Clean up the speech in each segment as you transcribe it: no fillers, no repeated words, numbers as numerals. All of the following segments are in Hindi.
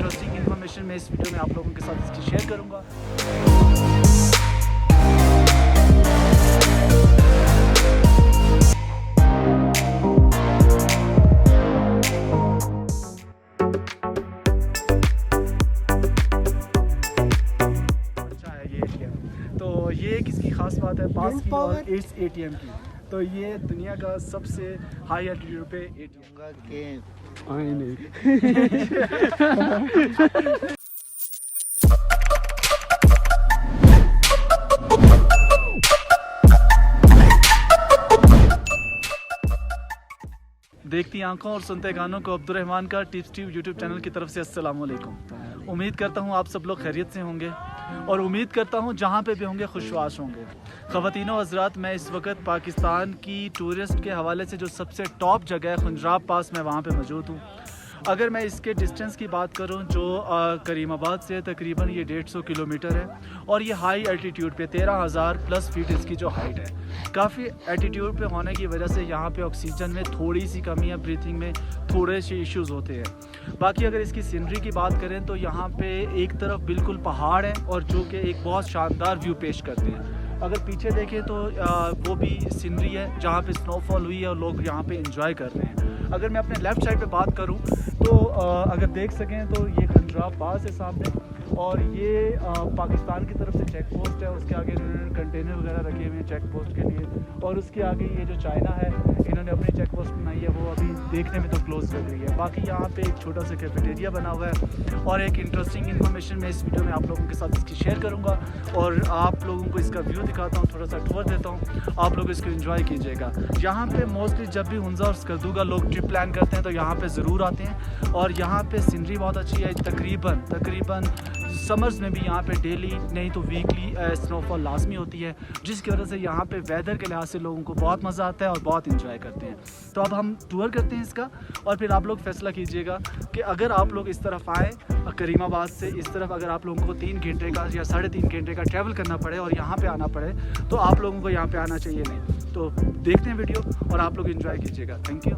इंटरेस्टिंग इन्फॉर्मेशन मैं इस वीडियो में आप लोगों के साथ इसकी शेयर करूँगा। तो ये किसकी ख़ास बात है पास की और इट्स एटीएम की। तो ये दुनिया का सबसे हाई एल्टीट्यूड पे एटीएम का नहीं देखती आंखों और सुनते गानों को अब्दुर्रहमान का टिप्स ट्यूब यूट्यूब चैनल की तरफ से अस्सलाम वालेकुम। उम्मीद करता हूँ आप सब लोग खैरियत से होंगे और उम्मीद करता हूँ जहाँ पे भी होंगे खुशवास होंगे। ख़वातीनो हज़रात, मैं इस वक्त पाकिस्तान की टूरिस्ट के हवाले से जो सबसे टॉप जगह है खुंजराब पास, मैं वहाँ पे मौजूद हूँ। अगर मैं इसके डिस्टेंस की बात करूं जो करीमाबाद से तकरीबन ये 150 किलोमीटर है और ये हाई एल्टीट्यूड पे 13,000 प्लस फीट इसकी जो हाइट है। काफ़ी एल्टीट्यूड पे होने की वजह से यहाँ पे ऑक्सीजन में थोड़ी सी कमी है, ब्रीथिंग में थोड़े से इश्यूज़ होते हैं। बाकी अगर इसकी सीनरी की बात करें तो यहाँ पे एक तरफ बिल्कुल पहाड़ है और जो कि एक बहुत शानदार व्यू पेश करते हैं। अगर पीछे देखें तो वो भी सीनरी है जहाँ पे स्नोफॉल हुई है और लोग यहाँ पे एंजॉय कर रहे हैं। अगर मैं अपने लेफ़्ट साइड पे बात करूँ तो अगर देख सकें तो ये खुंजराब पास है सामने और ये पाकिस्तान की तरफ से चेक पोस्ट है। उसके आगे इन्होंने कंटेनर वगैरह रखे हुए हैं चेक पोस्ट के लिए और उसके आगे ये जो चाइना है इन्होंने अपनी चेक पोस्ट बनाई है, वो अभी देखने में तो क्लोज लग रही है। बाकी यहाँ पे एक छोटा सा कैफेटेरिया बना हुआ है और एक इंटरेस्टिंग इन्फॉर्मेशन मैं इस वीडियो में आप लोगों के साथ इसकी शेयर करूँगा और आप लोगों को इसका व्यू दिखाता हूँ, थोड़ा सा टूर देता हूँ, आप लोग इसको एंजॉय कीजिएगा। यहाँ पे मोस्टली जब भी हुंजा और स्कर्दूगा लोग ट्रिप प्लान करते हैं तो यहाँ पे ज़रूर आते हैं और यहाँ पे सीनरी बहुत अच्छी है। तकरीबन समर्स में भी यहाँ पे डेली नहीं तो वीकली स्नोफॉल लाजमी होती है, जिसकी वजह से यहाँ पे वेदर के लिहाज से लोगों को बहुत मज़ा आता है और बहुत इंजॉय करते हैं। तो अब हम टूर करते हैं इसका और फिर आप लोग फैसला कीजिएगा कि अगर आप लोग इस तरफ आएँ करीमाबाद से इस तरफ, अगर आप लोगों को 3 घंटे का या 3.5 घंटे का ट्रैवल करना पड़े और यहाँ पे आना पड़े तो आप लोगों को यहाँ पे आना चाहिए नहीं। तो देखते हैं वीडियो और आप लोग एंजॉय कीजिएगा। Thank you.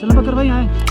बकर भाई आए।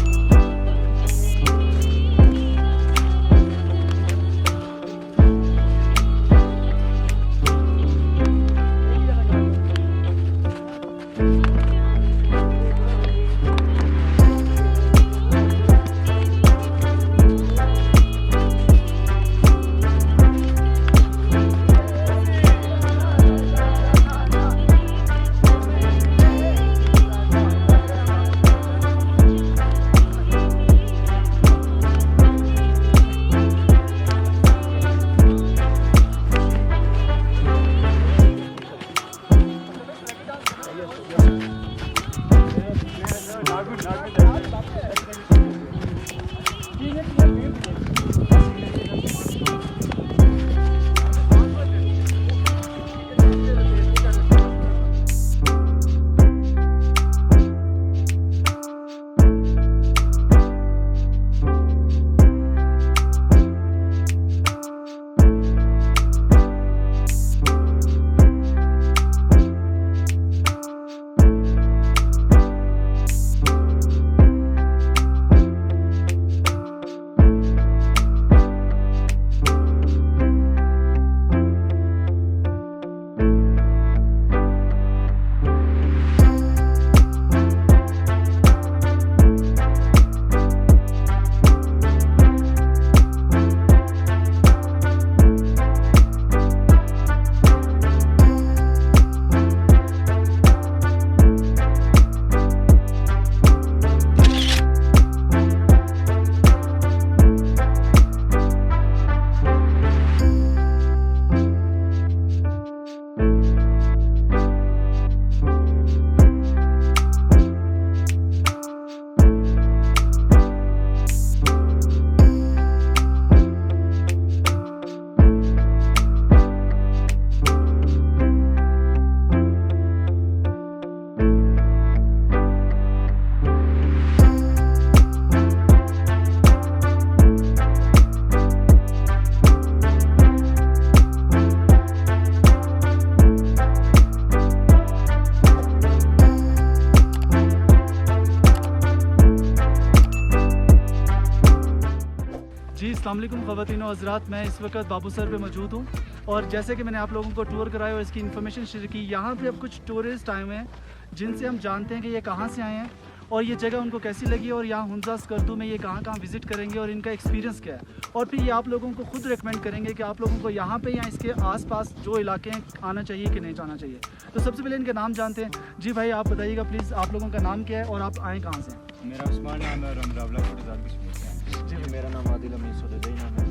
अस्सलाम वालेकुम ख़वातीन व हज़रात, मैं इस वक्त बाबूसर पे मौजूद हूँ और जैसे कि मैंने आप लोगों को टूर कराया और इसकी इन्फॉर्मेशन शेयर की। यहाँ पे अब कुछ टूरिस्ट आए हुए हैं जिनसे हम जानते हैं कि ये कहाँ से आए हैं और ये जगह उनको कैसी लगी और यहाँ हुंजा स्कर्दू में ये कहाँ विज़िट करेंगे और इनका एक्सपीरियंस क्या है, और फिर ये आप लोगों को खुद रेकमेंड करेंगे कि आप लोगों को यहाँ पे या इसके आसपास जो इलाके हैं आना चाहिए कि नहीं जाना चाहिए। तो सबसे पहले इनका नाम जानते हैं। जी भाई, आप बताइएगा प्लीज़, आप लोगों का नाम क्या है और आप आए कहाँ से? मेरा उस्मान नाम है और हम रावलाकोट कश्मीर से हैं। जी, मेरा नाम आदिल अमीन सुलेज़ई नाम है।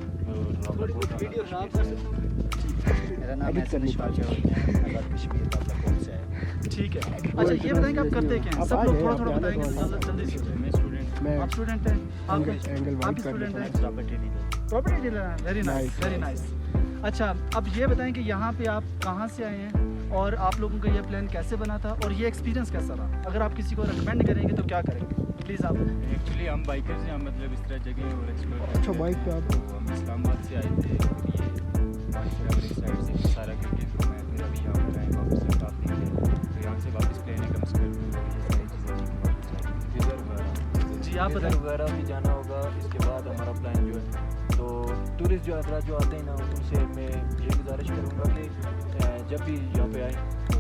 मेरा नाम है सनिशवाल कश्मीर रावलाकोट से है। ठीक है। अच्छा, ये बताएंगे आप करते क्या हैं? सब लोग थोड़ा थोड़ा बताएंगे जल्दी से। मैं स्टूडेंट, आप स्टूडेंट हैं? आप स्टूडेंट हैं? प्रॉपर्टी डीलर हैं। Very nice, very nice. अच्छा, अब ये बताएं कि यहाँ पे आप कहाँ से आए हैं और आप लोगों का ये प्लान कैसे बना था और ये एक्सपीरियंस कैसा रहा? अगर आप किसी को रेकमेंड करेंगे तो क्या करेंगे प्लीज़ आप? एक्चुअली हम बाइकर्स हैं, हम मतलब इस तरह जगह और एक्सप्लोर करते हैं। अच्छा, बाइक पे आप? हम इस्लामाबाद से आए थे और ये साइड से सारा करके तो मैं फिर अभी यहाँ पर आए वापस से काफ़ी है, तो यहाँ से वापस प्लेन कम से कम। जी, आप बताएं। वगैरह भी जाना होगा। इसके बाद हमारा प्लान जो है, तो टूरिस्ट जो हजरात जो आते हैं ना, उनसे मैं ये गुजारिश करूँगा कि जब भी यहाँ पे आए तो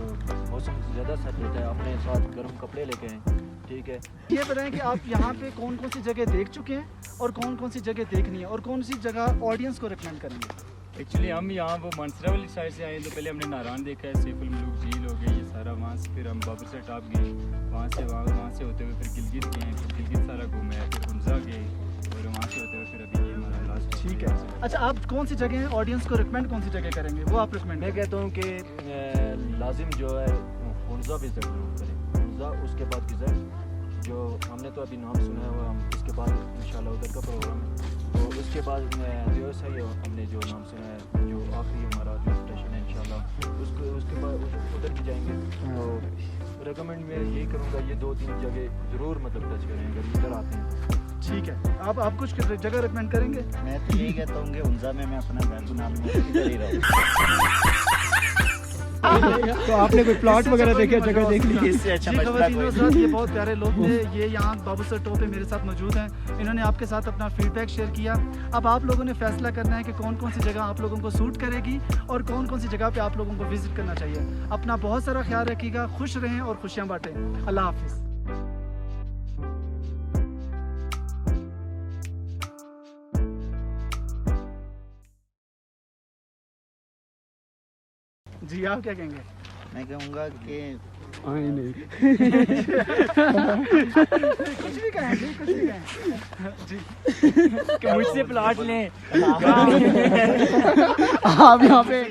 मौसम ज़्यादा सर्द होता है, अपने साथ गर्म कपड़े लेके आएँ। ठीक है। ये बताएं कि आप यहाँ पे कौन कौन सी जगह देख चुके हैं और कौन कौन सी जगह देखनी है और कौन सी जगह ऑडियंस को रेकमेंड करेंगे? एक्चुअली हम यहाँ वो मानसरा वाली साइड से आए, तो पहले हमने नारायण देखा है, सैफुल मलूक झील हो गई, ये सारा वहाँ से फिर हम बाबूसर टॉप गए, वहाँ से होते हुए फिर गिलगित गए, फिर गिलगित सारा घूमे, फिर हुंजा गए और वहाँ से होते हुए फिर अभी ये हमारा लास्ट। ठीक है। अच्छा, आप कौन सी जगह ऑडियंस को रिकमेंड कौन सी जगह करेंगे वो आप रिकमेंड? मैं कहता हूँ कि लाजिम जो है हुंजा विज़िट जरूर करें। हुंजा, उसके बाद गिज़र, जो हमने तो अभी नाम सुना है, वो हम इसके बाद इंशाल्लाह उधर का प्रोग्राम है। तो उसके बाद जो सही है, हमने जो नाम सुना है, जो आखिरी हमारा स्टेशन है इंशाल्लाह, उसके बाद उधर भी जाएंगे। तो रेकमेंड मैं यही करूँगा, ये 2-3 जगह ज़रूर मतलब टच करें अगर इधर आते हैं। ठीक है। आप कुछ जगह रिकमेंड करेंगे? मैं तो यही कहता हूँ कि हुंजा में मैं अपना घर बना लूँगा, इधर ही रहूँ। तो आपने कोई प्लॉट वगैरह देखे, जगह देख ली? इससे अच्छा जी, मशवरा खवातीन कोई और साथ ये बहुत प्यारे लोग थे। ये यहाँ बाबूसर टॉप पे मेरे साथ मौजूद हैं। इन्होंने आपके साथ अपना फीडबैक शेयर किया। अब आप लोगों ने फैसला करना है कि कौन कौन सी जगह आप लोगों को सूट करेगी और कौन कौन सी जगह पे आप लोगों को विजिट करना चाहिए। अपना बहुत सारा ख्याल रखिएगा, खुश रहें और खुशियाँ बांटें। अल्लाह हाफिज़। जी, आप क्या कहेंगे? मैं कहूँगा कि कुछ भी कहें, कुछ भी कहें। जी, कि मुझसे प्लॉट लें। आप यहाँ पे